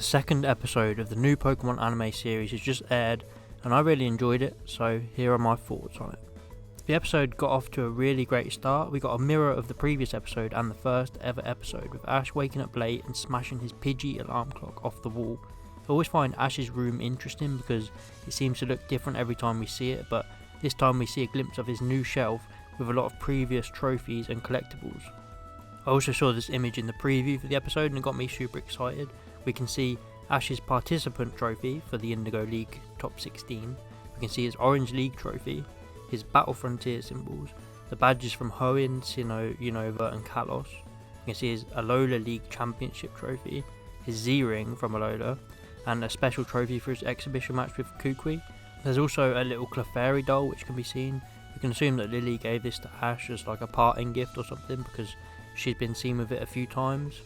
second episode of the new Pokemon anime series has just aired, and I really enjoyed it, so here are my thoughts on it. The episode got off to a really great start. We got a mirror of the previous episode and the first ever episode, with Ash waking up late and smashing his Pidgey alarm clock off the wall. I always find Ash's room interesting because it seems to look different every time we see it, but this time we see a glimpse of his new shelf with a lot of previous trophies and collectibles. I also saw this image in the preview for the episode and it got me super excited. We can see Ash's participant trophy for the Indigo League top 16. We can see his Orange League trophy, his Battle Frontier symbols, the badges from Hoenn, Sinnoh, Unova and Kalos. We can see his Alola League Championship trophy, his Z-Ring from Alola, and a special trophy for his exhibition match with Kukui. There's also a little Clefairy doll which can be seen. We can assume that Lily gave this to Ash as like a parting gift or something because she's been seen with it a few times.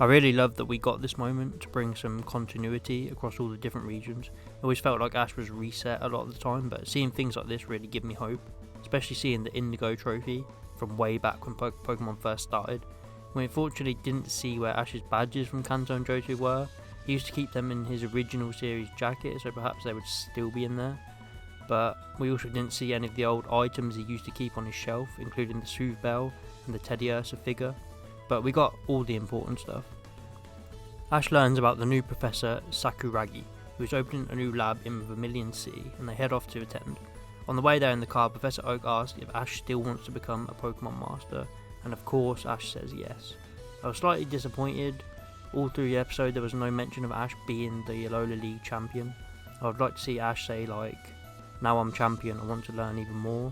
I really love that we got this moment to bring some continuity across all the different regions. I always felt like Ash was reset a lot of the time, but seeing things like this really give me hope, especially seeing the Indigo trophy from way back when Pokemon first started. We unfortunately didn't see where Ash's badges from Kanto and Johto were. He used to keep them in his original series jacket, so perhaps they would still be in there. But we also didn't see any of the old items he used to keep on his shelf, including the Soothe Bell and the Teddy Ursa figure. But we got all the important stuff. Ash learns about the new Professor Sakuragi, who is opening a new lab in Vermilion City, and they head off to attend. On the way there in the car, Professor Oak asks if Ash still wants to become a Pokemon Master, and of course Ash says yes. I was slightly disappointed. All through the episode there was no mention of Ash being the Alola League champion. I would like to see Ash say like, now I'm champion, I want to learn even more.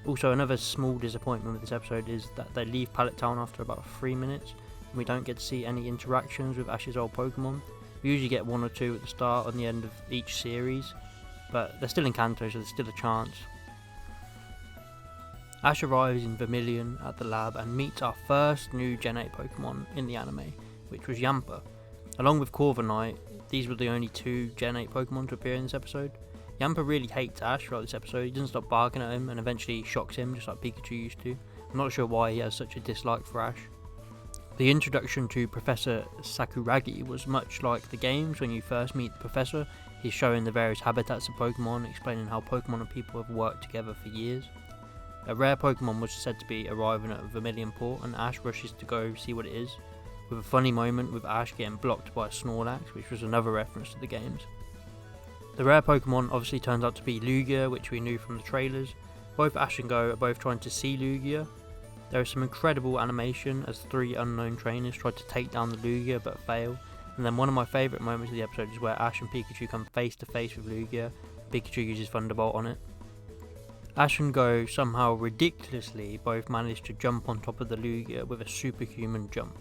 Also, another small disappointment with this episode is that they leave Pallet Town after about 3 minutes, and we don't get to see any interactions with Ash's old Pokemon. We usually get one or two at the start and the end of each series, but they're still in Kanto, so there's still a chance. Ash arrives in Vermilion at the lab and meets our first new Gen 8 Pokemon in the anime, which was Yamper. Along with Corviknight, these were the only two Gen 8 Pokemon to appear in this episode. Yamper really hates Ash throughout this episode. He doesn't stop barking at him and eventually shocks him just like Pikachu used to. I'm not sure why he has such a dislike for Ash. The introduction to Professor Sakuragi was much like the games. When you first meet the Professor, he's showing the various habitats of Pokemon, explaining how Pokemon and people have worked together for years. A rare Pokemon was said to be arriving at Vermilion Port, and Ash rushes to go see what it is, with a funny moment with Ash getting blocked by a Snorlax, which was another reference to the games. The rare Pokemon obviously turns out to be Lugia, which we knew from the trailers. Both Ash and Goh are both trying to see Lugia. There is some incredible animation as 3 unknown trainers try to take down the Lugia but fail. And then one of my favourite moments of the episode is where Ash and Pikachu come face to face with Lugia. Pikachu uses Thunderbolt on it. Ash and Goh somehow ridiculously both manage to jump on top of the Lugia with a superhuman jump.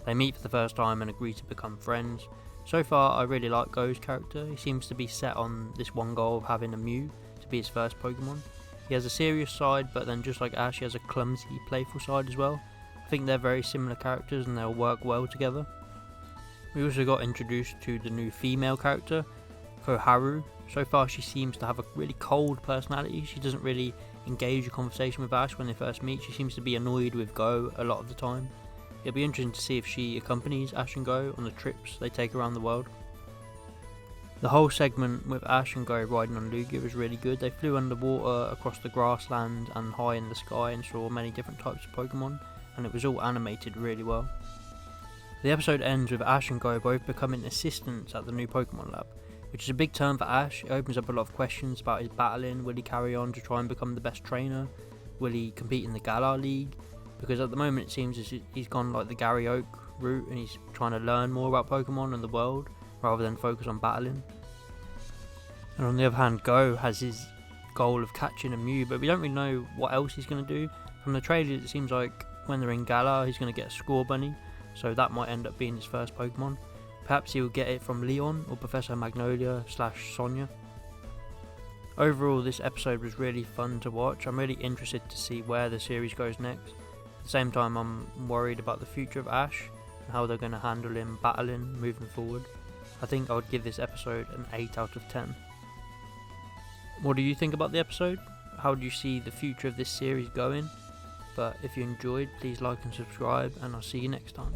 They meet for the first time and agree to become friends. So far I really like Goh's character. He seems to be set on this one goal of having a Mew to be his first Pokemon. He has a serious side, but then just like Ash, he has a clumsy, playful side as well. I think they're very similar characters and they'll work well together. We also got introduced to the new female character, Koharu. So far she seems to have a really cold personality. She doesn't really engage a conversation with Ash when they first meet. She seems to be annoyed with Goh a lot of the time. It'll be interesting to see if she accompanies Ash and Goh on the trips they take around the world. The whole segment with Ash and Goh riding on Lugia was really good. They flew underwater, across the grassland and high in the sky and saw many different types of Pokemon, and it was all animated really well. The episode ends with Ash and Goh both becoming assistants at the new Pokemon lab, which is a big turn for Ash. It opens up a lot of questions about his battling. Will he carry on to try and become the best trainer? Will he compete in the Galar League? Because at the moment it seems as he's gone like the Gary Oak route and he's trying to learn more about Pokemon and the world rather than focus on battling. And on the other hand, Goh has his goal of catching a Mew, but we don't really know what else he's going to do. From the trailers it seems like when they're in Galar he's going to get a Scorbunny, so that might end up being his first Pokemon. Perhaps he'll get it from Leon or Professor Magnolia / Sonia. Overall this episode was really fun to watch. I'm really interested to see where the series goes next. At the same time I'm worried about the future of Ash and how they're going to handle him battling moving forward. I think I would give this episode an 8 out of 10. What do you think about the episode? How do you see the future of this series going? But if you enjoyed, please like and subscribe, and I'll see you next time.